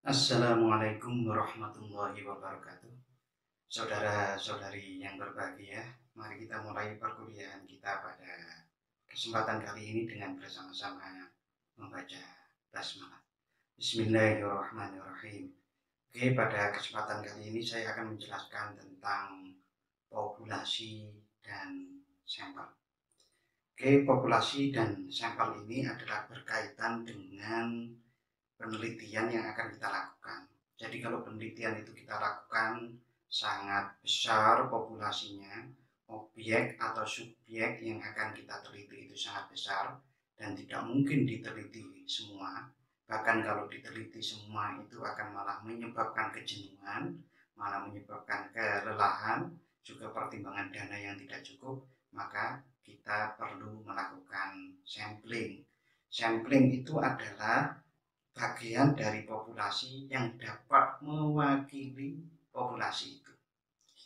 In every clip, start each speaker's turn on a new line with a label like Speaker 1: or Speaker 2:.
Speaker 1: Assalamualaikum warahmatullahi wabarakatuh. Saudara-saudari yang berbahagia, mari kita mulai perkuliahan kita pada kesempatan kali ini dengan bersama-sama membaca basmalah. Bismillahirrahmanirrahim. Oke, pada kesempatan kali ini saya akan menjelaskan tentang populasi dan sampel. Oke, populasi dan sampel ini adalah berkaitan dengan penelitian yang akan kita lakukan. Jadi kalau penelitian itu kita lakukan sangat besar populasinya, objek atau subjek yang akan kita teliti itu sangat besar dan tidak mungkin diteliti semua. Bahkan kalau diteliti semua itu akan malah menyebabkan kejenuhan, malah menyebabkan kelelahan, juga pertimbangan dana yang tidak cukup, maka kita perlu melakukan sampling. Sampling itu adalah bagian dari populasi yang dapat mewakili populasi itu.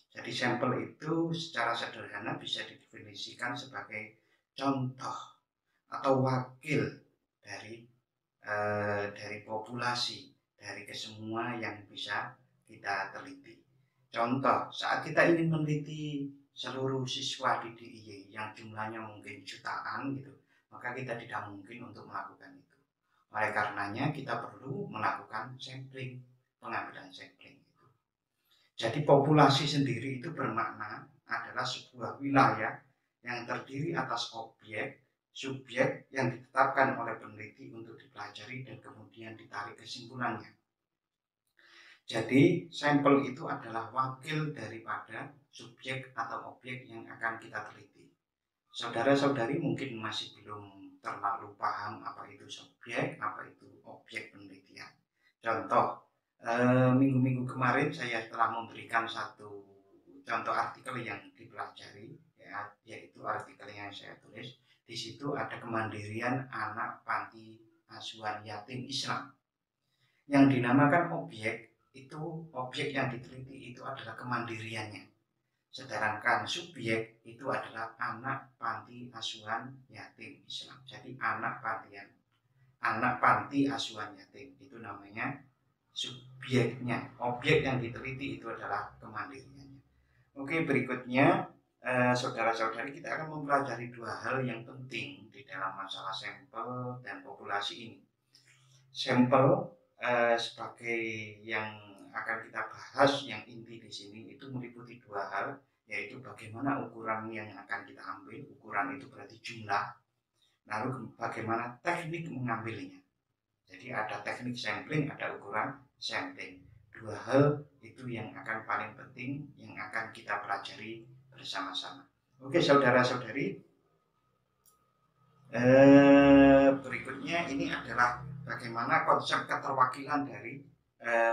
Speaker 1: Jadi sampel itu secara sederhana bisa didefinisikan sebagai contoh atau wakil dari populasi, dari kesemua yang bisa kita teliti. Contoh, saat kita ingin meneliti seluruh siswa di DIY yang jumlahnya mungkin jutaan gitu, maka kita tidak mungkin untuk melakukan itu. Oleh karenanya kita perlu melakukan sampling, pengambilan sampling itu. Jadi populasi sendiri itu bermakna adalah sebuah wilayah yang terdiri atas objek, subjek yang ditetapkan oleh peneliti untuk dipelajari dan kemudian ditarik kesimpulannya. Jadi sampel itu adalah wakil daripada subjek atau objek yang akan kita teliti. Saudara-saudari mungkin masih belum terlalu paham apa itu subjek, apa itu objek penelitian. Contoh, minggu-minggu kemarin saya telah memberikan satu contoh artikel yang dipelajari, ya, yaitu artikel yang saya tulis. Di situ ada kemandirian anak panti asuhan yatim Islam. Yang dinamakan objek itu, objek yang diteliti itu adalah kemandiriannya. Sedangkan subjek itu adalah anak panti asuhan yatim Islam. Jadi anak panti asuhan yatim itu namanya subjeknya. Objek yang diteliti itu adalah kemandiriannya. Oke, berikutnya saudara-saudari kita akan mempelajari dua hal yang penting di dalam masalah sampel dan populasi ini. Sampel sebagai yang akan kita bahas yang inti di sini itu meliputi dua hal, yaitu bagaimana ukuran yang akan kita ambil, ukuran itu berarti jumlah, lalu bagaimana teknik mengambilnya. Jadi ada teknik sampling, ada ukuran sampling. Dua hal itu yang akan paling penting yang akan kita pelajari bersama-sama. Oke saudara-saudari, berikutnya ini adalah bagaimana konsep keterwakilan dari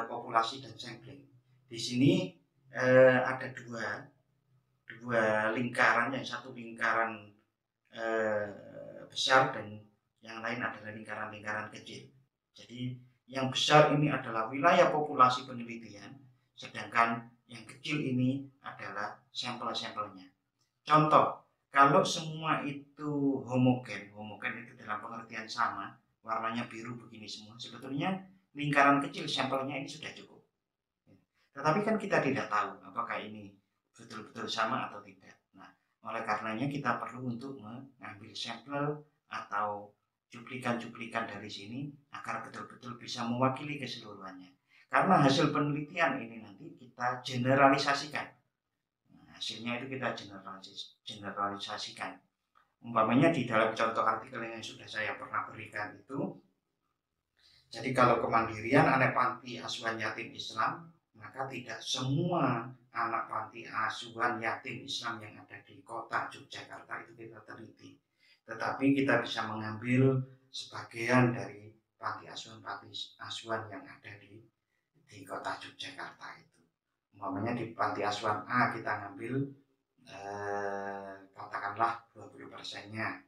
Speaker 1: populasi dan sampling. Di sini ada dua lingkaran, yang satu lingkaran besar dan yang lain adalah lingkaran-lingkaran kecil. Jadi yang besar ini adalah wilayah populasi penelitian, sedangkan yang kecil ini adalah sampel-sampelnya. Contoh, kalau semua itu homogen itu dalam pengertian sama, warnanya biru begini semua, sebetulnya lingkaran kecil sampelnya ini sudah cukup. Tetapi kan kita tidak tahu apakah ini betul-betul sama atau tidak. Nah, oleh karenanya kita perlu untuk mengambil sampel atau cuplikan-cuplikan dari sini agar betul-betul bisa mewakili keseluruhannya. Karena hasil penelitian ini nanti kita generalisasikan. Nah, hasilnya itu kita generalisasikan. Umpamanya di dalam contoh artikel yang sudah saya pernah berikan itu, jadi kalau kemandirian anak panti asuhan yatim Islam, maka tidak semua anak panti asuhan yatim Islam yang ada di kota Yogyakarta itu kita teliti. Tetapi kita bisa mengambil sebagian dari panti asuhan yang ada di kota Yogyakarta itu. Umpamanya di panti asuhan A kita ngambil katakanlah 20%-nya.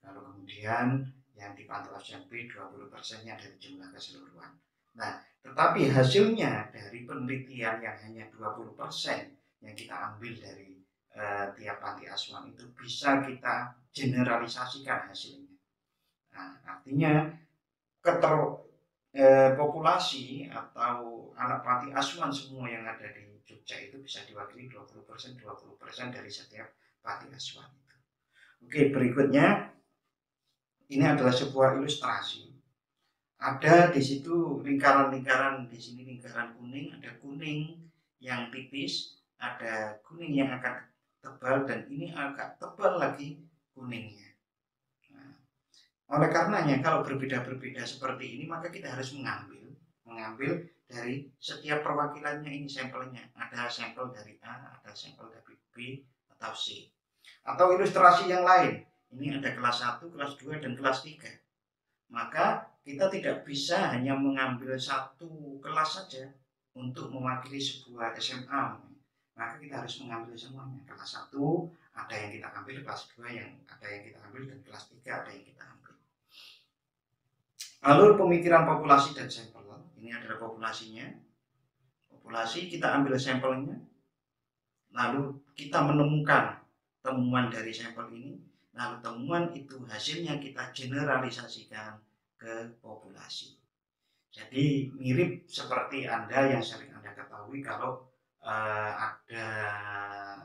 Speaker 1: Lalu kemudian yang di panti asuhan B 20%-nya dari jumlah keseluruhan. Nah, tetapi hasilnya dari penelitian yang hanya 20% yang kita ambil dari tiap panti asuhan itu bisa kita generalisasikan hasilnya. Nah, artinya populasi atau anak panti asuhan semua yang ada di Jogja itu bisa diwakili 20% dari setiap panti asuhan itu. Oke, berikutnya ini adalah sebuah ilustrasi. Ada di situ lingkaran-lingkaran, di sini lingkaran kuning, ada kuning yang tipis, ada kuning yang agak tebal, dan ini agak tebal lagi kuningnya. Nah, oleh karenanya kalau berbeda-berbeda seperti ini, maka kita harus mengambil dari setiap perwakilannya ini sampelnya. Ada sampel dari A, ada sampel dari B atau C. Atau ilustrasi yang lain, ini ada kelas 1, kelas 2, dan kelas 3. Maka kita tidak bisa hanya mengambil satu kelas saja untuk mewakili sebuah SMA. Maka kita harus mengambil semuanya. Kelas 1 ada yang kita ambil, kelas 2 yang ada yang kita ambil, dan kelas 3 ada yang kita ambil. Alur pemikiran populasi dan sampel. Ini adalah populasinya. Populasi kita ambil sampelnya, lalu kita menemukan temuan dari sampel ini, lalu temuan itu hasilnya kita generalisasikan ke populasi. Jadi mirip seperti Anda yang sering Anda ketahui kalau ada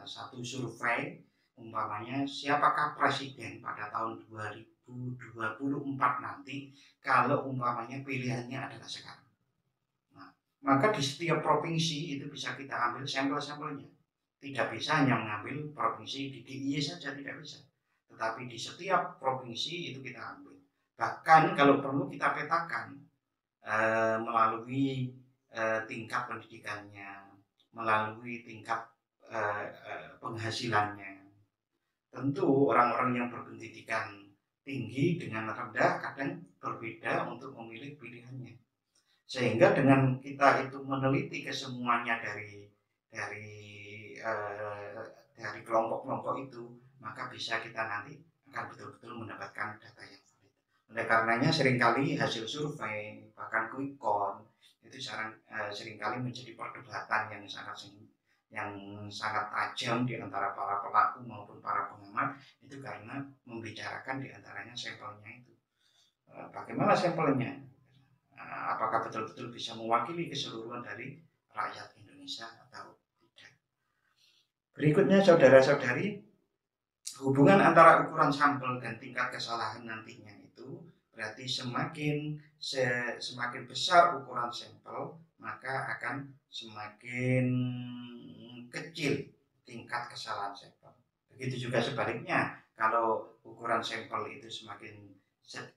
Speaker 1: satu survei, umpamanya siapakah presiden pada tahun 2024 nanti kalau umpamanya pilihannya adalah sekarang. Nah, maka di setiap provinsi itu bisa kita ambil sampel-sampelnya. Tidak bisa hanya mengambil provinsi di DIY saja, tidak bisa. Tetapi di setiap provinsi itu kita ambil. Bahkan kalau perlu kita petakan melalui tingkat pendidikannya, melalui tingkat penghasilannya. Tentu orang-orang yang berpendidikan tinggi dengan rendah kadang berbeda untuk memilih pilihannya. Sehingga dengan kita itu meneliti kesemuanya dari kelompok-kelompok itu, maka bisa kita nanti akan betul-betul mendapatkan data yang valid. Oleh karenanya seringkali hasil survei, bahkan quick count itu seringkali menjadi perdebatan yang sangat tajam di antara para pelaku maupun para pengamat, itu karena membicarakan di antaranya sampelnya itu. Bagaimana sampelnya? Apakah betul-betul bisa mewakili keseluruhan dari rakyat Indonesia atau tidak. Berikutnya saudara-saudari, hubungan antara ukuran sampel dan tingkat kesalahan nantinya itu berarti semakin besar ukuran sampel, maka akan semakin kecil tingkat kesalahan sampel. Begitu juga sebaliknya, kalau ukuran sampel itu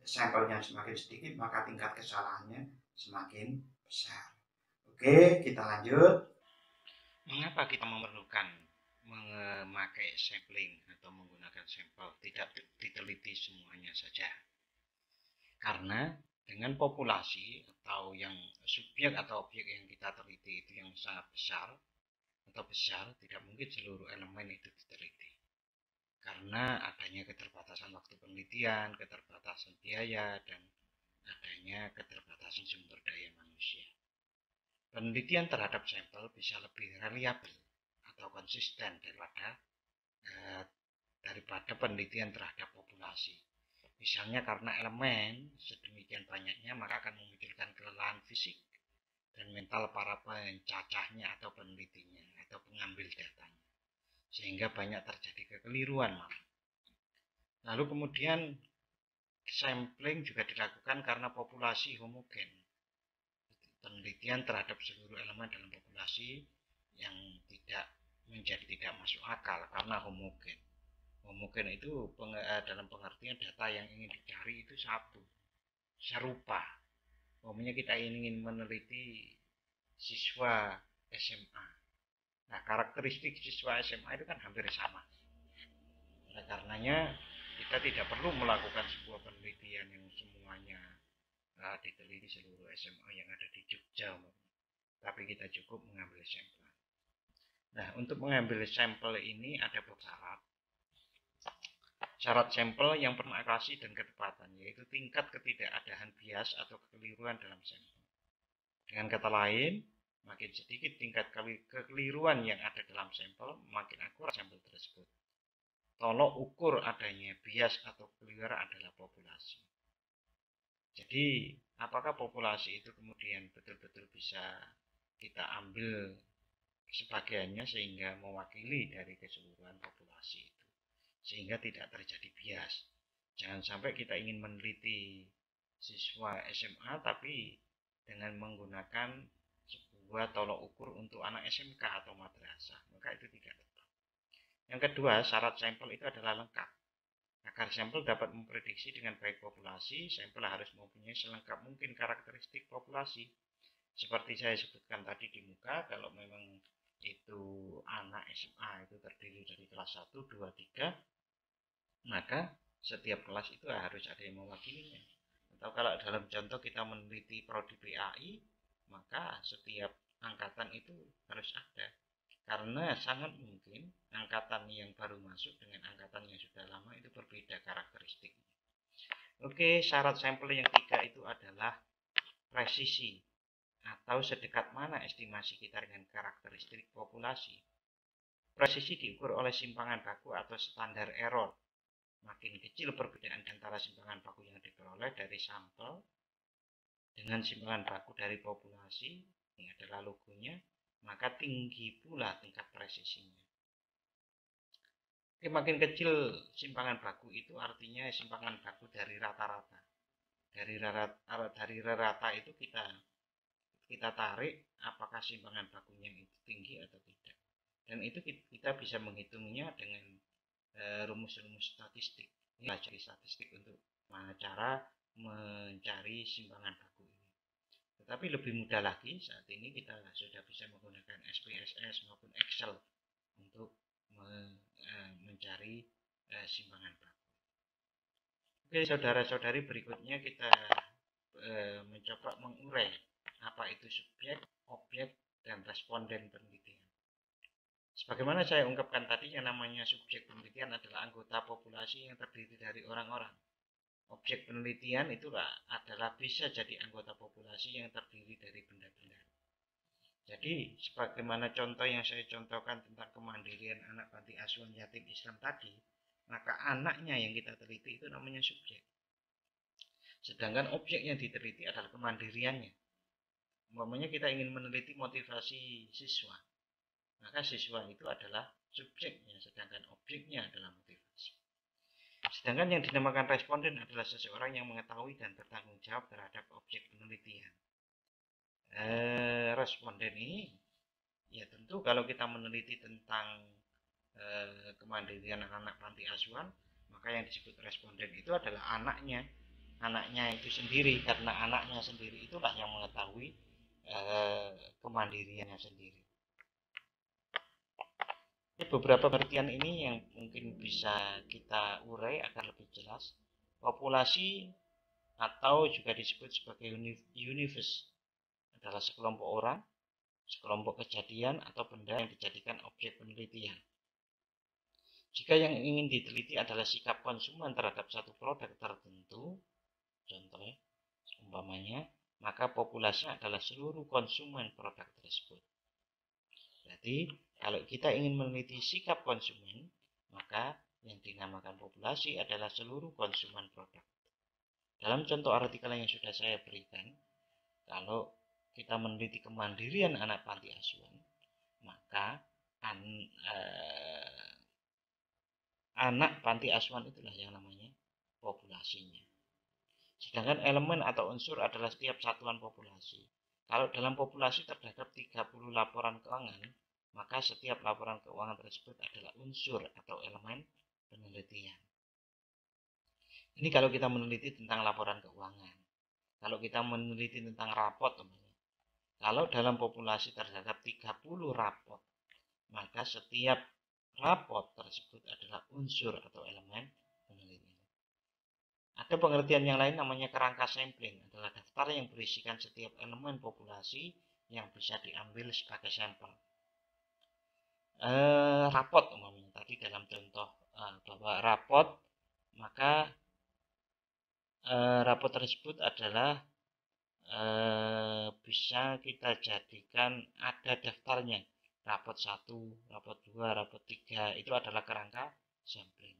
Speaker 1: sampelnya semakin sedikit, maka tingkat kesalahannya semakin besar. Oke, kita lanjut.
Speaker 2: Mengapa kita memerlukan memakai sampling atau menggunakan sampel? Tidak diteliti semuanya saja. Karena dengan populasi atau yang subjek atau objek yang kita teliti itu yang sangat besar atau besar, tidak mungkin seluruh elemen itu diteliti. Karena adanya keterbatasan waktu penelitian, keterbatasan biaya, dan adanya keterbatasan sumber daya manusia. Penelitian terhadap sampel bisa lebih reliabel atau konsisten daripada penelitian terhadap populasi. Misalnya karena elemen sedemikian banyaknya, maka akan memikirkan kelelahan fisik dan mental para pencacahnya atau penelitinya atau pengambil datanya, sehingga banyak terjadi kekeliruan. Lalu kemudian sampling juga dilakukan karena populasi homogen. Penelitian terhadap seluruh elemen dalam populasi yang tidak masuk akal karena homogen. Homogen itu dalam pengertian data yang ingin dicari itu satu, serupa. Umpamanya kita ingin meneliti siswa SMA. Nah, karakteristik siswa SMA itu kan hampir sama. Oleh karenanya kita tidak perlu melakukan sebuah penelitian yang semuanya diteliti seluruh SMA yang ada di Jogja, tapi kita cukup mengambil sampel. Nah, untuk mengambil sampel ini ada beberapa syarat sampel yang perakasi dan ketepatan, yaitu tingkat ketidakadaan bias atau kekeliruan dalam sampel. Dengan kata lain, makin sedikit tingkat kekeliruan yang ada dalam sampel, makin akurat sampel tersebut. Tolok ukur adanya bias atau kekeliruan adalah populasi. Jadi apakah populasi itu kemudian betul-betul bisa kita ambil sebagiannya sehingga mewakili dari keseluruhan populasi itu, sehingga tidak terjadi bias. Jangan sampai kita ingin meneliti siswa SMA tapi dengan menggunakan sebuah tolok ukur untuk anak SMK atau madrasah, maka itu tidak tepat. Yang kedua, syarat sampel itu adalah lengkap. Agar sampel dapat memprediksi dengan baik populasi, sampel harus mempunyai selengkap mungkin karakteristik populasi. Seperti saya sebutkan tadi di muka, kalau memang itu anak SMA itu terdiri dari kelas 1, 2, 3, maka setiap kelas itu harus ada yang mewakilinya. Atau kalau dalam contoh kita meneliti prodi PAI, maka setiap angkatan itu harus ada. Karena sangat mungkin angkatan yang baru masuk dengan angkatan yang sudah lama itu berbeda karakteristiknya. Oke, syarat sampel yang ketiga itu adalah presisi atau sedekat mana estimasi kita dengan karakteristik populasi. Presisi diukur oleh simpangan baku atau standar error. Makin kecil perbedaan antara simpangan baku yang diperoleh dari sampel dengan simpangan baku dari populasi, ini adalah logonya, maka tinggi pula tingkat presisinya. Makin kecil simpangan baku itu artinya simpangan baku dari rata-rata. Dari rata itu kita tarik apakah simpangan bakunya itu tinggi atau tidak. Dan itu kita bisa menghitungnya dengan rumus-rumus statistik. Ini belajar statistik untuk cara mencari simpangan baku ini. Tetapi lebih mudah lagi, saat ini kita sudah bisa menggunakan SPSS maupun Excel untuk mencari simpangan baku. Oke, saudara-saudari, berikutnya kita mencoba mengurai apa itu subjek, objek, dan responden penelitian. Sebagaimana saya ungkapkan tadi, yang namanya subjek penelitian adalah anggota populasi yang terdiri dari orang-orang. Objek penelitian itulah adalah bisa jadi anggota populasi yang terdiri dari benda-benda. Jadi, sebagaimana contoh yang saya contohkan tentang kemandirian anak panti asuhan yatim Islam tadi, maka anaknya yang kita teliti itu namanya subjek. Sedangkan objek yang diteliti adalah kemandiriannya. Umpamanya kita ingin meneliti motivasi siswa, maka siswa itu adalah subjeknya, sedangkan objeknya adalah motivasi. Sedangkan yang dinamakan responden adalah seseorang yang mengetahui dan bertanggung jawab terhadap objek penelitian. Responden ini, ya tentu kalau kita meneliti tentang kemandirian anak panti asuhan, maka yang disebut responden itu adalah anaknya itu sendiri, karena anaknya sendiri itulah yang mengetahui kemandiriannya sendiri. Beberapa pengertian ini yang mungkin bisa kita urai agar lebih jelas. Populasi atau juga disebut sebagai universe adalah sekelompok orang, sekelompok kejadian atau benda yang dijadikan objek penelitian. Jika yang ingin diteliti adalah sikap konsumen terhadap satu produk tertentu, contohnya umpamanya, maka populasi adalah seluruh konsumen produk tersebut. Berarti kalau kita ingin meneliti sikap konsumen, maka yang dinamakan populasi adalah seluruh konsumen produk. Dalam contoh artikel yang sudah saya berikan, kalau kita meneliti kemandirian anak panti asuhan, maka anak panti asuhan itulah yang namanya populasinya. Sedangkan elemen atau unsur adalah setiap satuan populasi. Kalau dalam populasi terdapat 30 laporan keuangan, maka setiap laporan keuangan tersebut adalah unsur atau elemen penelitian. Ini kalau kita meneliti tentang laporan keuangan. Kalau kita meneliti tentang rapot, kalau dalam populasi terdapat 30 rapot, maka setiap rapot tersebut adalah unsur atau elemen penelitian. Ada pengertian yang lain namanya kerangka sampling, adalah daftar yang berisikan setiap elemen populasi yang bisa diambil sebagai sampel. Rapot umumnya tadi dalam contoh bahwa rapot, maka rapot tersebut adalah bisa kita jadikan ada daftarnya, rapot 1, rapot 2, rapot 3, itu adalah kerangka sampling.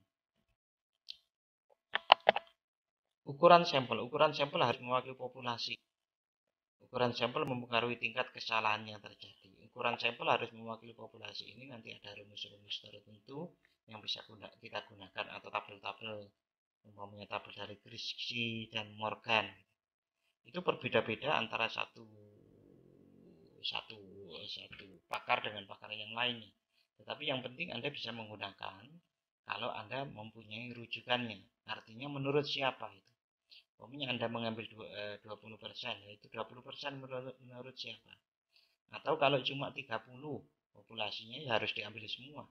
Speaker 2: Ukuran sampel harus mewakili populasi. Ukuran sampel mempengaruhi tingkat kesalahan yang terjadi. Ukuran sampel harus mewakili populasi. Ini nanti ada rumus-rumus tertentu yang bisa kita gunakan atau tabel-tabel, umpamanya tabel dari Grigsby dan Morgan. Itu berbeda-beda antara satu pakar dengan pakar yang lainnya. Tetapi yang penting Anda bisa menggunakan kalau Anda mempunyai rujukannya. Artinya menurut siapa itu. Pokoknya Anda mengambil 20%, yaitu 20% menurut siapa. Atau kalau cuma 30 populasinya ya harus diambil semua.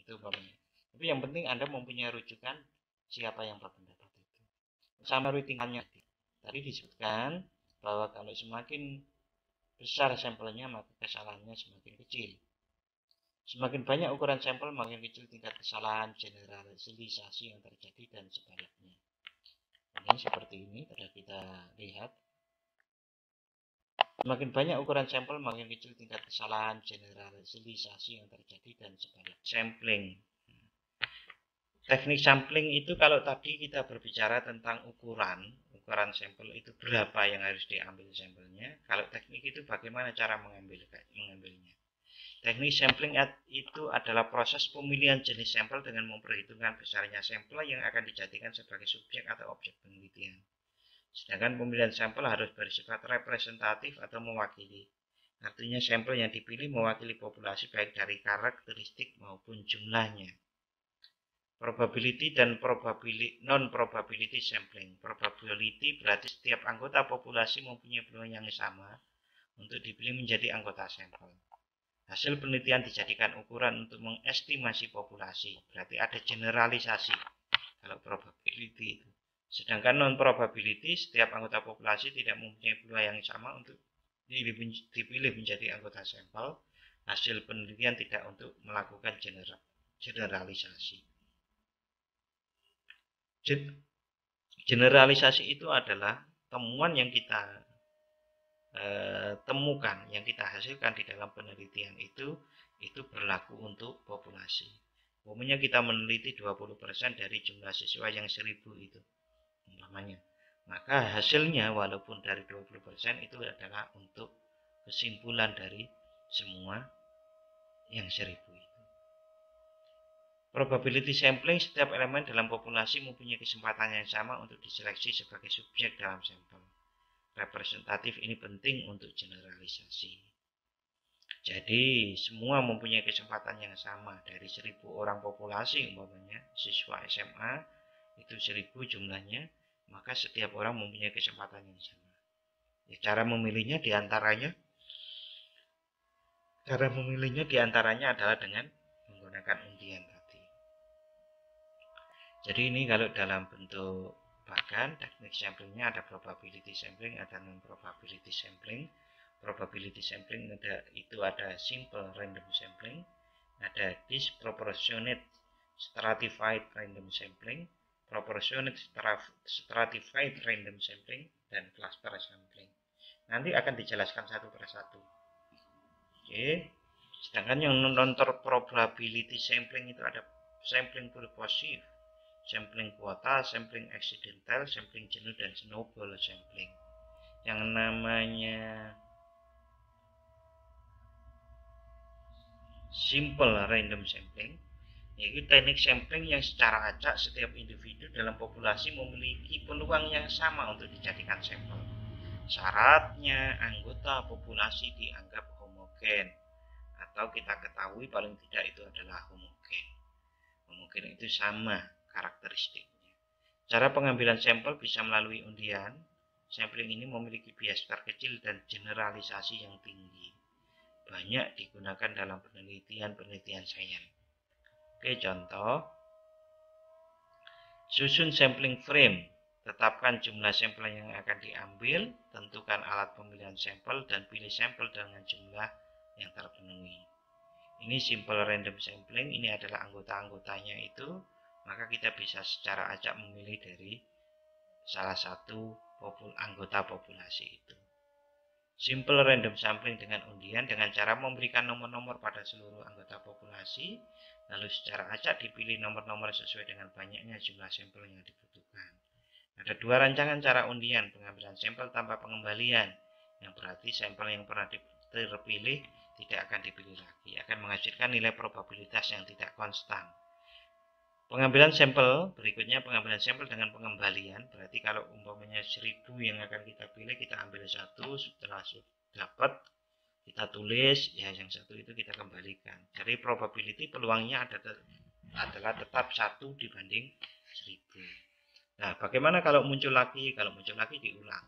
Speaker 2: Itu umpamanya. Tapi yang penting Anda mempunyai rujukan siapa yang berpendapat itu. Sama tingkatnya. Tadi disebutkan bahwa kalau semakin besar sampelnya maka kesalahannya semakin kecil. Semakin banyak ukuran sampel makin kecil tingkat kesalahan generalisasi yang terjadi dan sebaliknya. Ini seperti ini sudah kita lihat. Semakin banyak ukuran sampel makin kecil tingkat kesalahan generalisasi yang terjadi dan sebaliknya. Sampling. Teknik sampling itu kalau tadi kita berbicara tentang ukuran sampel itu berapa yang harus diambil sampelnya. Kalau teknik itu bagaimana cara mengambilnya. Teknik sampling itu adalah proses pemilihan jenis sampel dengan memperhitungkan besarnya sampel yang akan dijadikan sebagai subjek atau objek penelitian. Sedangkan pemilihan sampel harus bersifat representatif atau mewakili. Artinya sampel yang dipilih mewakili populasi baik dari karakteristik maupun jumlahnya. Probability dan non-probability sampling. Probability berarti setiap anggota populasi mempunyai peluang yang sama untuk dipilih menjadi anggota sampel. Hasil penelitian dijadikan ukuran untuk mengestimasi populasi. Berarti ada generalisasi kalau probability itu. Sedangkan non-probability, setiap anggota populasi tidak mempunyai peluang yang sama untuk dipilih menjadi anggota sampel. Hasil penelitian tidak untuk melakukan generalisasi. Generalisasi itu adalah temuan yang kita temukan, yang kita hasilkan di dalam penelitian itu berlaku untuk populasi. Umumnya kita meneliti 20% dari jumlah siswa yang 1000 itu umpamanya. Maka hasilnya walaupun dari 20% itu adalah untuk kesimpulan dari semua yang 1000 itu. Probability sampling, setiap elemen dalam populasi mempunyai kesempatan yang sama untuk diseleksi sebagai subjek dalam sampel. Representatif ini penting untuk generalisasi. Jadi semua mempunyai kesempatan yang sama. Dari 1000 orang populasi umpamanya siswa SMA itu 1000 jumlahnya, maka setiap orang mempunyai kesempatan yang sama. Ya, cara memilihnya diantaranya adalah dengan menggunakan undian tadi. Jadi ini kalau dalam bentuk bahkan teknik samplingnya ada probability sampling, ada non-probability sampling. Probability sampling ada simple random sampling, ada disproportionate stratified random sampling, proportionate stratified random sampling, dan cluster sampling. Nanti akan dijelaskan satu persatu. Oke. Sedangkan yang non-probability sampling itu ada sampling purposive, sampling kuota, sampling accidental, sampling jenuh, dan snowball sampling. Yang namanya simple random sampling yaitu teknik sampling yang secara acak setiap individu dalam populasi memiliki peluang yang sama untuk dijadikan sampel. Syaratnya anggota populasi dianggap homogen atau kita ketahui paling tidak itu adalah homogen. Homogen itu sama karakteristiknya. Cara pengambilan sampel bisa melalui undian. Sampling ini memiliki bias terkecil dan generalisasi yang tinggi. Banyak digunakan dalam penelitian sains. Oke, contoh. Susun sampling frame. Tetapkan jumlah sampel yang akan diambil, tentukan alat pemilihan sampel, dan pilih sampel dengan jumlah yang terpenuhi. Ini simple random sampling, ini adalah anggota-anggotanya itu, maka kita bisa secara acak memilih dari salah satu anggota populasi itu. Simple random sampling dengan undian dengan cara memberikan nomor-nomor pada seluruh anggota populasi, lalu secara acak dipilih nomor-nomor sesuai dengan banyaknya jumlah sampel yang dibutuhkan. Ada 2 rancangan cara undian, pengambilan sampel tanpa pengembalian, yang berarti sampel yang pernah terpilih tidak akan dipilih lagi, akan menghasilkan nilai probabilitas yang tidak konstan. Pengambilan sampel, berikutnya pengambilan sampel dengan pengembalian, berarti kalau umpamanya 1000 yang akan kita pilih, kita ambil 1, setelah dapat kita tulis, ya yang 1 itu kita kembalikan. Jadi probability peluangnya adalah tetap 1 dibanding 1000. Nah, bagaimana kalau muncul lagi? Kalau muncul lagi diulang.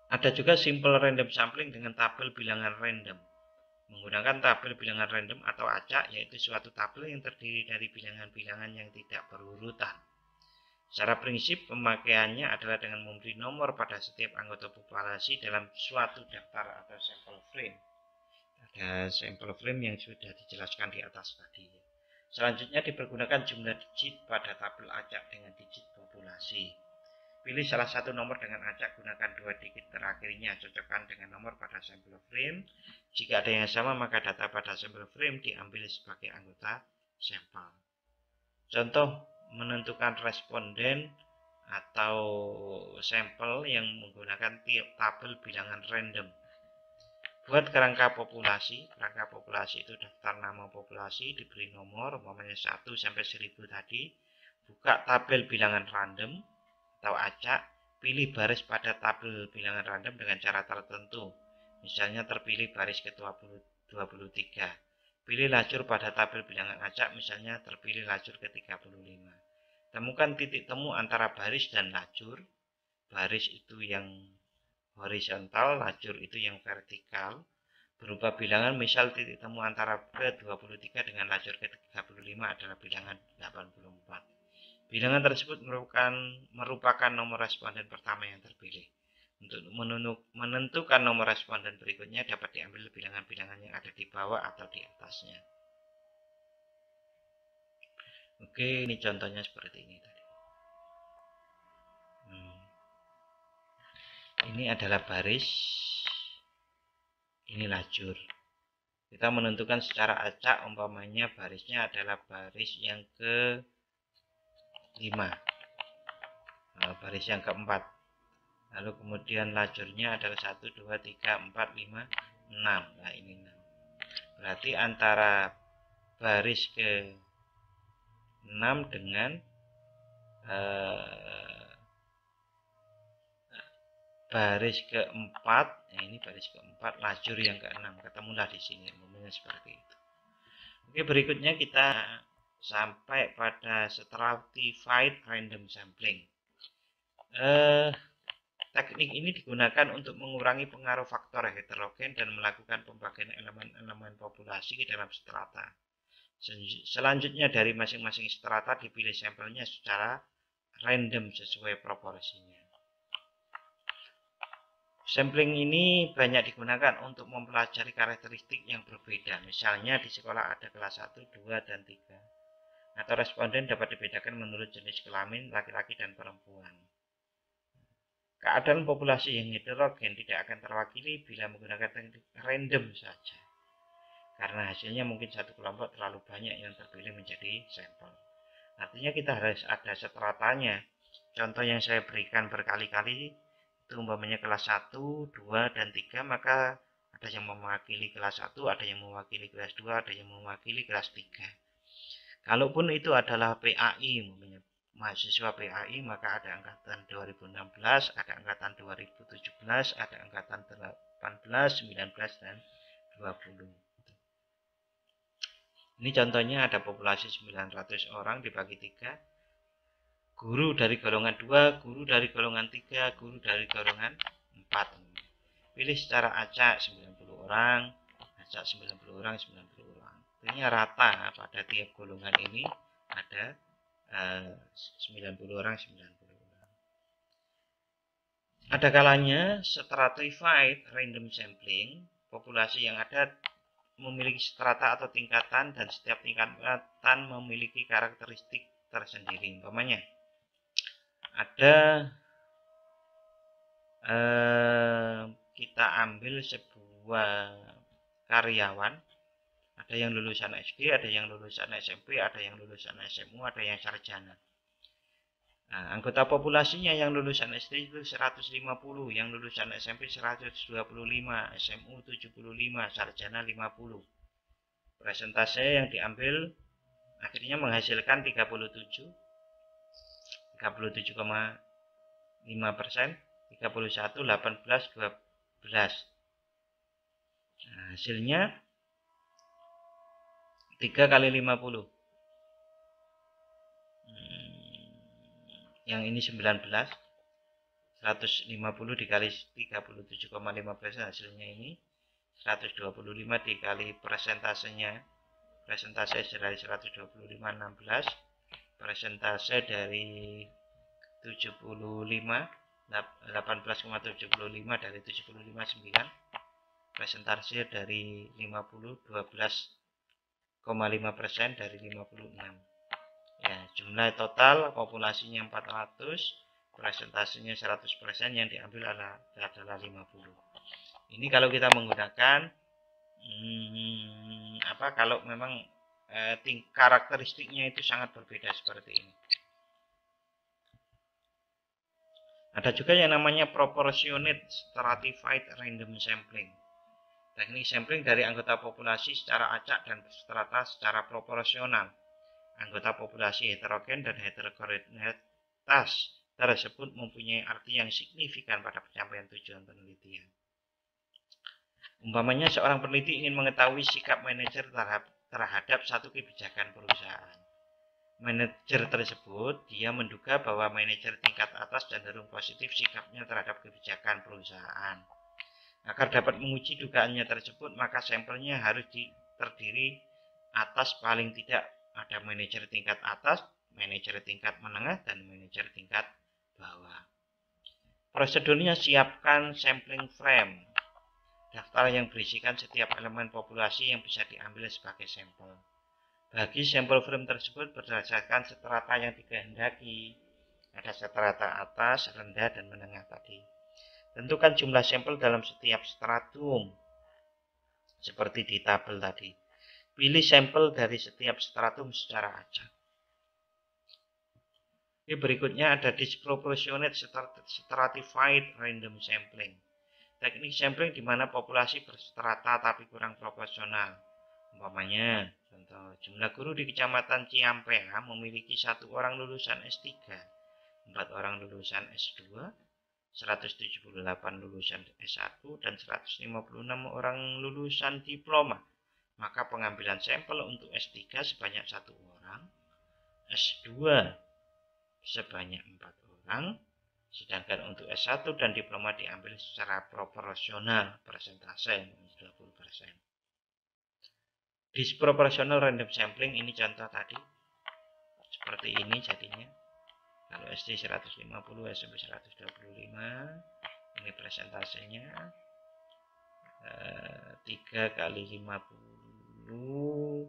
Speaker 2: Ada juga simple random sampling dengan tabel bilangan random. Menggunakan tabel bilangan random atau acak, yaitu suatu tabel yang terdiri dari bilangan-bilangan yang tidak berurutan. Secara prinsip, pemakaiannya adalah dengan memberi nomor pada setiap anggota populasi dalam suatu daftar atau sampel frame. Ada sampel frame yang sudah dijelaskan di atas tadi. Selanjutnya dipergunakan jumlah digit pada tabel acak dengan digit populasi. Pilih salah satu nomor dengan acak, gunakan 2 digit terakhirnya, cocokkan dengan nomor pada sampel frame. Jika ada yang sama, maka data pada sampel frame diambil sebagai anggota sampel. Contoh, menentukan responden atau sampel yang menggunakan tabel bilangan random. Buat kerangka populasi itu daftar nama populasi, diberi nomor, umpamanya 1 sampai 1000 tadi. Buka tabel bilangan random atau acak, pilih baris pada tabel bilangan random dengan cara tertentu. Misalnya terpilih baris ke-23. Pilih lajur pada tabel bilangan acak, misalnya terpilih lajur ke-35. Temukan titik temu antara baris dan lajur. Baris itu yang horizontal, lajur itu yang vertikal. Berupa bilangan, misal titik temu antara ke-23 dengan lajur ke-35 adalah bilangan 84. Bilangan tersebut merupakan nomor responden pertama yang terpilih. Untuk menentukan nomor responden berikutnya dapat diambil bilangan-bilangan yang ada di bawah atau di atasnya. Oke, ini contohnya seperti ini tadi. Ini adalah baris, ini lajur. Kita menentukan secara acak, umpamanya barisnya adalah baris yang ke 5, baris yang keempat, lalu kemudian lajurnya adalah 1, 2, 3, 4, 5, 6. Nah ini 6, berarti antara baris ke 6 dengan baris keempat, ini baris keempat, lajur yang ke-6, ketemulah di sini, umumnya seperti itu. Oke, berikutnya kita sampai pada stratified random sampling. Teknik ini digunakan untuk mengurangi pengaruh faktor heterogen dan melakukan pembagian elemen-elemen populasi ke dalam strata. Selanjutnya dari masing-masing strata dipilih sampelnya secara random sesuai proporsinya. Sampling ini banyak digunakan untuk mempelajari karakteristik yang berbeda. Misalnya di sekolah ada kelas 1, 2, dan 3. Atau responden dapat dibedakan menurut jenis kelamin laki-laki dan perempuan. Keadaan populasi yang heterogen tidak akan terwakili bila menggunakan teknik random saja. Karena hasilnya mungkin satu kelompok terlalu banyak yang terpilih menjadi sampel. Artinya kita harus ada stratanya. Contoh yang saya berikan berkali-kali, itu umpamanya kelas 1, 2, dan 3, maka ada yang mewakili kelas 1, ada yang mewakili kelas 2, ada yang mewakili kelas 3. Kalaupun itu adalah PAI, mahasiswa PAI, maka ada angkatan 2016, ada angkatan 2017, ada angkatan 18, 19, dan 20. Ini contohnya ada populasi 900 orang dibagi 3. Guru dari golongan 2, guru dari golongan 3, guru dari golongan 4. Pilih secara acak 90 orang, acak 90 orang, 90 orang. Artinya rata pada tiap golongan ini ada 90 orang, 90 orang. Ada kalanya stratified random sampling, populasi yang ada memiliki strata atau tingkatan dan setiap tingkatan memiliki karakteristik tersendiri. Umpamanya ada kita ambil sebuah karyawan, Ada yang lulusan SD, ada yang lulusan SMP, ada yang lulusan SMU, ada yang sarjana. Nah, anggota populasinya yang lulusan SD itu 150, yang lulusan SMP 125, SMU 75, sarjana 50. Persentase yang diambil akhirnya menghasilkan 37,5%, 31, 18, 12. Nah, hasilnya 3 kali 50. Yang ini 19. 150 dikali 37,5% hasilnya ini 125 dikali persentasenya. Persentase dari 125 16. Persentase dari 75 18,75 dari 75 9. Persentase dari 50 12,5% dari 56. Ya, jumlah total populasinya 400, persentasenya 100%, yang diambil adalah 50. Ini kalau kita menggunakan kalau memang karakteristiknya itu sangat berbeda seperti ini. Ada juga yang namanya proportionate stratified random sampling. Teknik sampling dari anggota populasi secara acak dan strata secara proporsional. Anggota populasi heterogen dan heterogenitas tersebut mempunyai arti yang signifikan pada pencapaian tujuan penelitian. Umpamanya seorang peneliti ingin mengetahui sikap manajer terhadap satu kebijakan perusahaan. Manajer tersebut, dia menduga bahwa manajer tingkat atas cenderung positif sikapnya terhadap kebijakan perusahaan. Agar dapat menguji dugaannya tersebut, maka sampelnya harus terdiri atas paling tidak ada manajer tingkat atas, manajer tingkat menengah, dan manajer tingkat bawah. Prosedurnya, siapkan sampling frame, daftar yang berisikan setiap elemen populasi yang bisa diambil sebagai sampel. Bagi sampel frame tersebut berdasarkan strata yang dikehendaki. Ada strata atas, rendah, dan menengah tadi. Tentukan jumlah sampel dalam setiap stratum, seperti di tabel tadi. Pilih sampel dari setiap stratum secara acak. Ini berikutnya ada disproportionate stratified random sampling. Teknik sampling di mana populasi berstrata tapi kurang proporsional. Umpamanya, contoh, jumlah guru di Kecamatan Ciampea memiliki 1 orang lulusan S3, 4 orang lulusan S2, 178 lulusan S1, dan 156 orang lulusan diploma. Maka pengambilan sampel untuk S3 sebanyak 1 orang, S2 sebanyak 4 orang, sedangkan untuk S1 dan diploma diambil secara proporsional, persentase 20%. Disproportional random sampling ini contoh tadi. Seperti ini jadinya. Kalau SD 150, SMP 125. Ini persentasenya. 3 kali 50.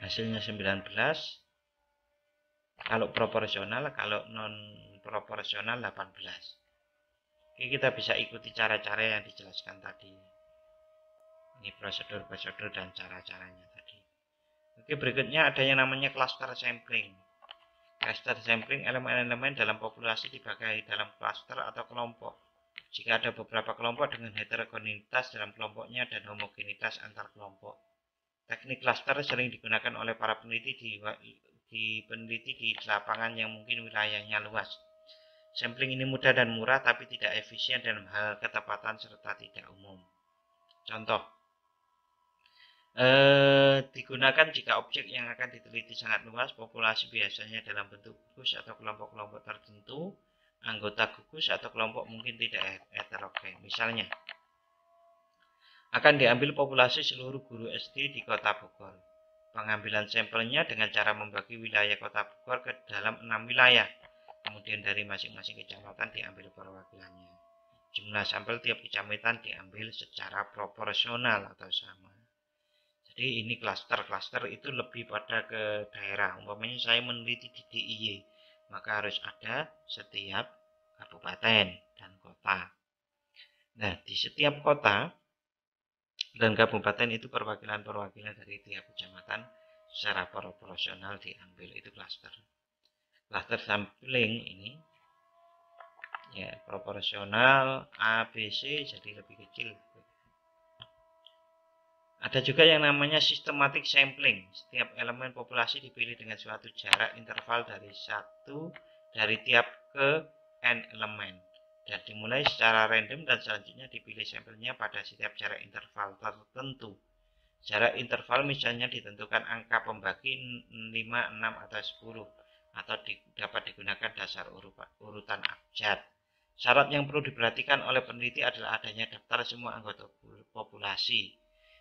Speaker 2: Hasilnya 19. Kalau proporsional, kalau non proporsional 18. Oke, kita bisa ikuti cara-cara yang dijelaskan tadi. Ini prosedur-prosedur dan cara-caranya tadi. Oke, berikutnya ada yang namanya cluster sampling. Cluster sampling, elemen-elemen dalam populasi dibagi dalam cluster atau kelompok. Jika ada beberapa kelompok dengan heterogenitas dalam kelompoknya dan homogenitas antar kelompok. Teknik cluster sering digunakan oleh para peneliti di lapangan yang mungkin wilayahnya luas. Sampling ini mudah dan murah, tapi tidak efisien dalam hal ketepatan serta tidak umum. Contoh, digunakan jika objek yang akan diteliti sangat luas, populasi biasanya dalam bentuk gugus atau kelompok-kelompok tertentu, anggota gugus atau kelompok mungkin tidak heterogen. Misalnya, akan diambil populasi seluruh guru SD di Kota Bogor. Pengambilan sampelnya dengan cara membagi wilayah Kota Bogor ke dalam 6 wilayah. Kemudian dari masing-masing kecamatan diambil perwakilannya. Jumlah sampel tiap kecamatan diambil secara proporsional atau sama. Jadi ini klaster itu lebih pada ke daerah. Umpamanya saya meneliti di DIY, maka harus ada setiap kabupaten, dan kota. Nah, di setiap kota dan kabupaten itu perwakilan-perwakilan dari tiap kecamatan secara proporsional diambil, itu klaster. Klaster sampling ini ya proporsional A, B, C jadi lebih kecil. Ada juga yang namanya systematic sampling. Setiap elemen populasi dipilih dengan suatu jarak interval dari tiap ke n elemen dan dimulai secara random, dan selanjutnya dipilih sampelnya pada setiap jarak interval tertentu. Jarak interval misalnya ditentukan angka pembagi 5, 6, atau 10 atau dapat digunakan dasar urutan abjad. Syarat yang perlu diperhatikan oleh peneliti adalah adanya daftar semua anggota populasi.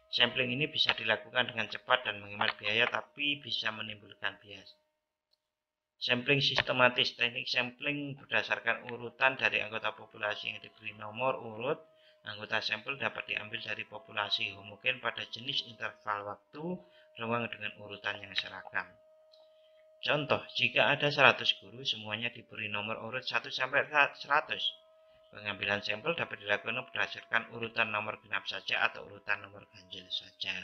Speaker 2: Sampling ini bisa dilakukan dengan cepat dan menghemat biaya, tapi bisa menimbulkan bias. Sampling sistematis. Teknik sampling berdasarkan urutan dari anggota populasi yang diberi nomor urut. Anggota sampel dapat diambil dari populasi homogen pada jenis interval waktu ruang dengan urutan yang seragam. Contoh, jika ada 100 guru, semuanya diberi nomor urut 1 sampai 100. Pengambilan sampel dapat dilakukan berdasarkan urutan nomor genap saja atau urutan nomor ganjil saja.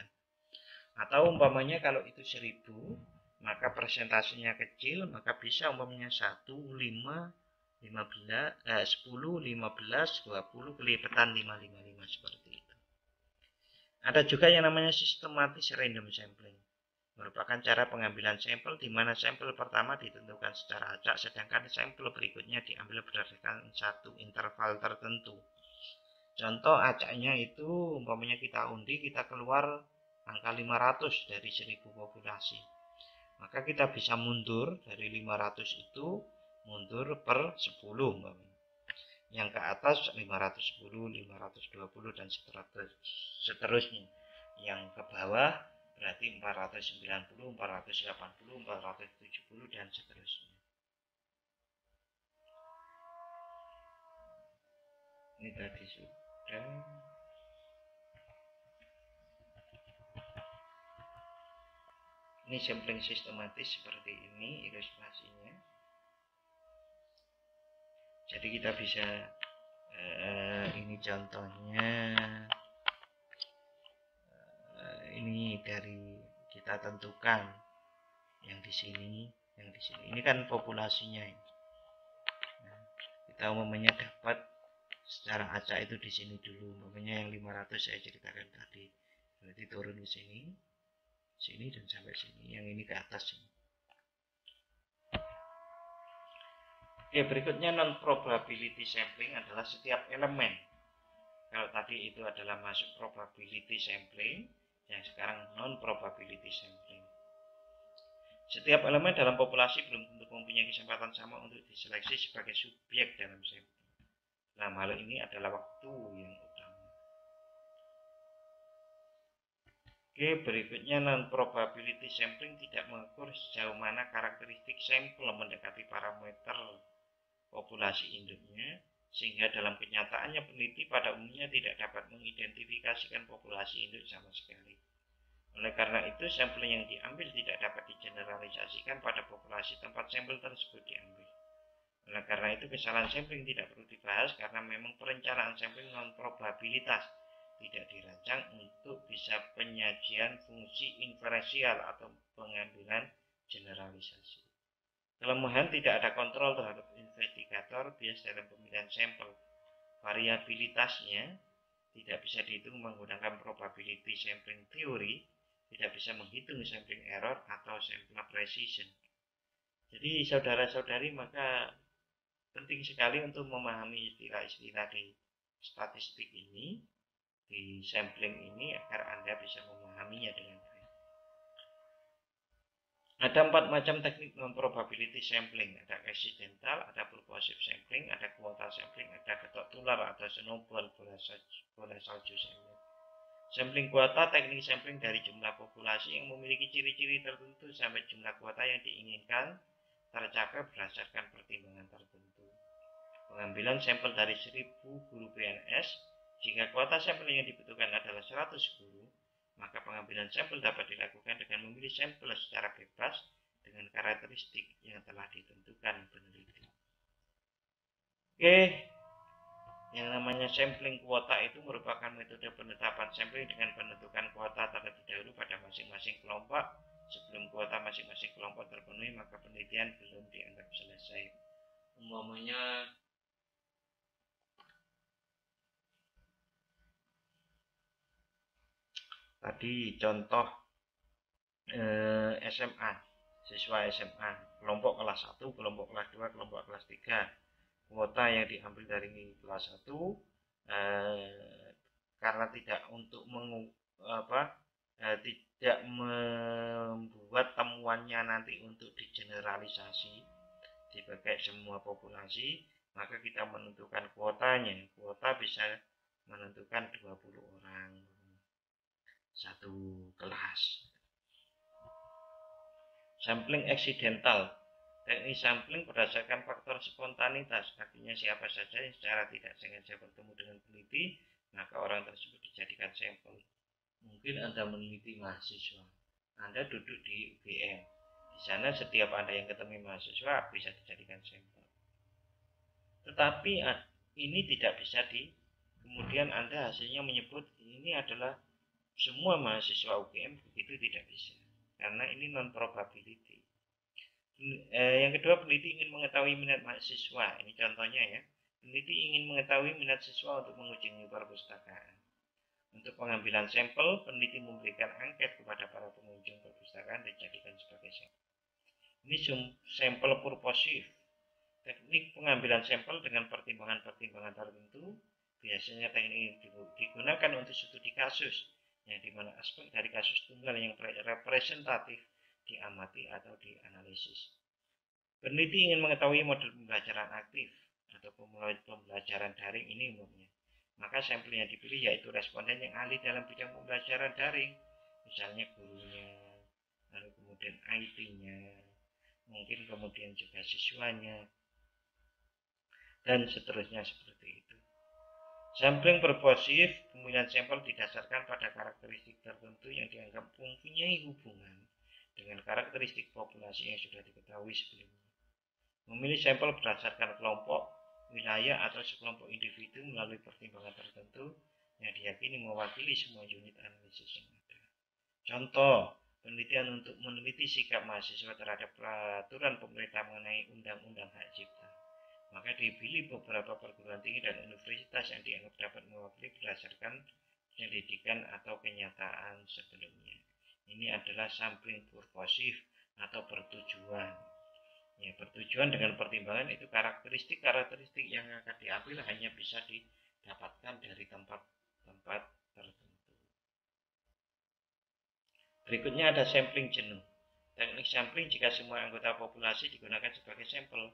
Speaker 2: Atau umpamanya kalau itu 1000, maka persentasenya kecil, maka bisa umpamanya 1, 5, 15, 10, 15, 20, kelipatan 555 seperti itu. Ada juga yang namanya sistematis random sampling. Merupakan cara pengambilan sampel di mana sampel pertama ditentukan secara acak, sedangkan sampel berikutnya diambil berdasarkan satu interval tertentu. Contoh acaknya itu umpamanya kita undi, kita keluar angka 500 dari 1000 populasi. Maka kita bisa mundur dari 500 itu mundur per 10 umpamanya. Yang ke atas 510, 520 dan seterusnya. Yang ke bawah berarti 490, 480, 470 dan seterusnya. Ini tadi sudah. Ini sampling sistematis seperti ini ilustrasinya. Jadi kita bisa ini contohnya. Ini dari kita tentukan yang di sini, yang di sini. Ini kan populasinya. Nah, kita umumnya dapat secara acak itu di sini dulu. Umpamanya yang 500 saya ceritakan tadi. Berarti turun ke sini, sini dan sampai sini. Yang ini ke atas sini. Oke, berikutnya non probability sampling adalah setiap elemen. Kalau tadi itu adalah masuk probability sampling, yang sekarang non probability sampling. Setiap elemen dalam populasi belum tentu mempunyai kesempatan sama untuk diseleksi sebagai subjek dalam sampling. Nah, hal ini adalah waktu yang utama. Oke, berikutnya non probability sampling tidak mengukur sejauh mana karakteristik sampel mendekati parameter populasi induknya, sehingga dalam kenyataannya peneliti pada umumnya tidak dapat mengidentifikasikan populasi induk sama sekali. Oleh karena itu, sampel yang diambil tidak dapat digeneralisasikan pada populasi tempat sampel tersebut diambil. Oleh karena itu, kesalahan sampling tidak perlu dibahas karena memang perencanaan sampling non-probabilitas tidak dirancang untuk bisa penyajian fungsi inferensial atau pengambilan generalisasi. Kelemahan tidak ada kontrol terhadap investigator bias dalam pemilihan sampel. Variabilitasnya tidak bisa dihitung menggunakan probability sampling theory, tidak bisa menghitung sampling error atau sample precision. Jadi saudara-saudari, maka penting sekali untuk memahami istilah-istilah di statistik ini, di sampling ini, agar Anda bisa memahaminya dengan baik. Ada 4 macam teknik non-probability sampling. Ada accidental, ada purposive sampling, ada kuota sampling, ada getok tular atau snowball bola salju sampling. Sampling kuota, teknik sampling dari jumlah populasi yang memiliki ciri-ciri tertentu sampai jumlah kuota yang diinginkan tercapai berdasarkan pertimbangan tertentu. Pengambilan sampel dari 1000 guru PNS. Jika kuota sampel yang dibutuhkan adalah 100 guru, maka pengambilan sampel dapat dilakukan dengan memilih sampel secara bebas dengan karakteristik yang telah ditentukan peneliti. Oke, yang namanya sampling kuota itu merupakan metode penetapan sampling dengan penentukan kuota terlebih dahulu pada masing-masing kelompok. Sebelum kuota masing-masing kelompok terpenuhi, maka penelitian belum dianggap selesai. Umpamanya tadi contoh SMA, siswa SMA, kelompok kelas 1, kelompok kelas 2, kelompok kelas 3. Kuota yang diambil dari kelas 1 karena tidak untuk tidak membuat temuannya nanti untuk digeneralisasi dipakai semua populasi, maka kita menentukan kuotanya. Kuota bisa menentukan 20 orang satu kelas. Sampling eksidental. Teknik sampling berdasarkan faktor spontanitas, artinya siapa saja yang secara tidak sengaja bertemu dengan peneliti, maka orang tersebut dijadikan sampel. Mungkin Anda meneliti mahasiswa, Anda duduk di UGM, di sana setiap Anda yang ketemu mahasiswa bisa dijadikan sampel. Tetapi ini tidak bisa kemudian Anda hasilnya menyebut ini adalah semua mahasiswa UGM, begitu tidak bisa, karena ini non probability. Yang kedua, peneliti ingin mengetahui minat mahasiswa. Ini contohnya ya. Peneliti ingin mengetahui minat siswa untuk mengunjungi perpustakaan. Untuk pengambilan sampel, peneliti memberikan angket kepada para pengunjung perpustakaan dan dijadikan sebagai sampel. Ini sampel purposive. Teknik pengambilan sampel dengan pertimbangan-pertimbangan tertentu. Biasanya teknik ini digunakan untuk studi kasus, yang dimana aspek dari kasus tunggal yang representatif diamati atau dianalisis. Peneliti ingin mengetahui model pembelajaran aktif atau pembelajaran daring ini umumnya. Maka sampel yang dipilih yaitu responden yang ahli dalam bidang pembelajaran daring, misalnya gurunya, lalu kemudian IT-nya, mungkin kemudian juga siswanya, dan seterusnya seperti itu. Sampling purposive, pemilihan sampel didasarkan pada karakteristik tertentu yang dianggap mempunyai hubungan dengan karakteristik populasi yang sudah diketahui sebelumnya. Memilih sampel berdasarkan kelompok, wilayah, atau sekelompok individu melalui pertimbangan tertentu yang diyakini mewakili semua unit analisis yang ada. Contoh, penelitian untuk meneliti sikap mahasiswa terhadap peraturan pemerintah mengenai undang-undang hak cipta. Maka dipilih beberapa perguruan tinggi dan universitas yang dianggap dapat mewakili berdasarkan pendidikan atau kenyataan sebelumnya. Ini adalah sampling purposive atau bertujuan. Ya, bertujuan dengan pertimbangan itu karakteristik yang akan diambil hanya bisa didapatkan dari tempat-tempat tertentu. Berikutnya ada sampling jenuh. Teknik sampling jika semua anggota populasi digunakan sebagai sampel.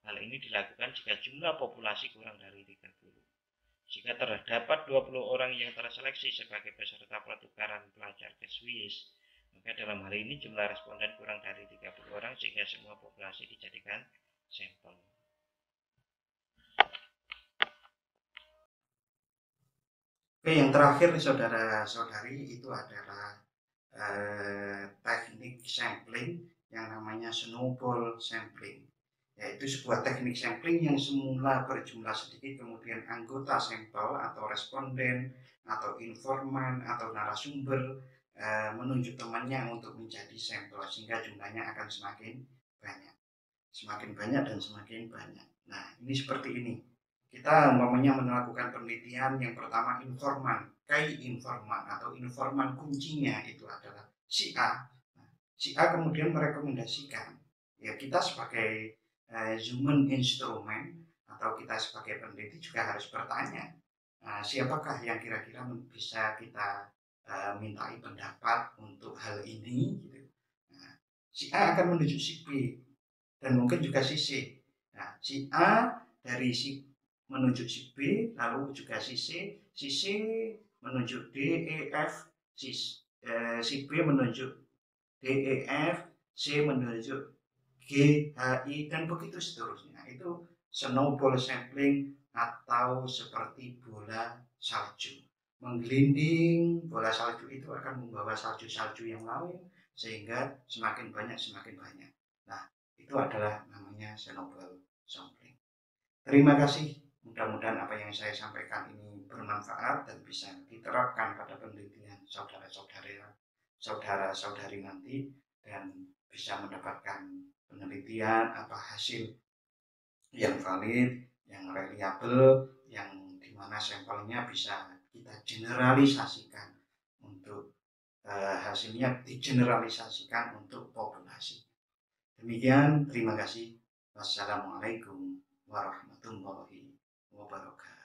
Speaker 2: Hal ini dilakukan jika jumlah populasi kurang dari 30. Jika terdapat 20 orang yang terseleksi sebagai peserta pertukaran pelajar ke Swiss, maka dalam hal ini jumlah responden kurang dari 30 orang sehingga semua populasi dijadikan sampel.
Speaker 1: Oke, yang terakhir saudara-saudari itu adalah teknik sampling yang namanya snowball sampling, yaitu sebuah teknik sampling yang semula berjumlah sedikit, kemudian anggota sampel atau responden atau informan atau narasumber menunjuk temannya untuk menjadi sampel, sehingga jumlahnya akan semakin banyak dan semakin banyak. Nah, ini seperti ini. Kita umpamanya melakukan penelitian, yang pertama informan, informan atau informan kuncinya itu adalah si A. Nah, si A kemudian merekomendasikan, ya kita sebagai human instrument atau kita sebagai peneliti juga harus bertanya, siapakah yang kira-kira bisa kita mintai pendapat untuk hal ini gitu. Nah, si A akan menuju si B dan mungkin juga si C. Nah, si A dari si menuju si B, lalu juga si C menuju D, E, F, si B menuju D, E, F, C menuju G, H, I, dan begitu seterusnya. Itu snowball sampling atau seperti bola salju. Menggelinding bola salju itu akan membawa salju-salju yang lain sehingga semakin banyak. Nah, itu adalah namanya snowball sampling. Terima kasih. Mudah-mudahan apa yang saya sampaikan ini bermanfaat dan bisa diterapkan pada penelitian saudara-saudari nanti, dan bisa mendapatkan penelitian atau hasil yang valid, yang reliable, yang dimana sampelnya bisa kita generalisasikan untuk hasilnya digeneralisasikan untuk populasi. Demikian, terima kasih. Wassalamualaikum warahmatullahi wabarakatuh.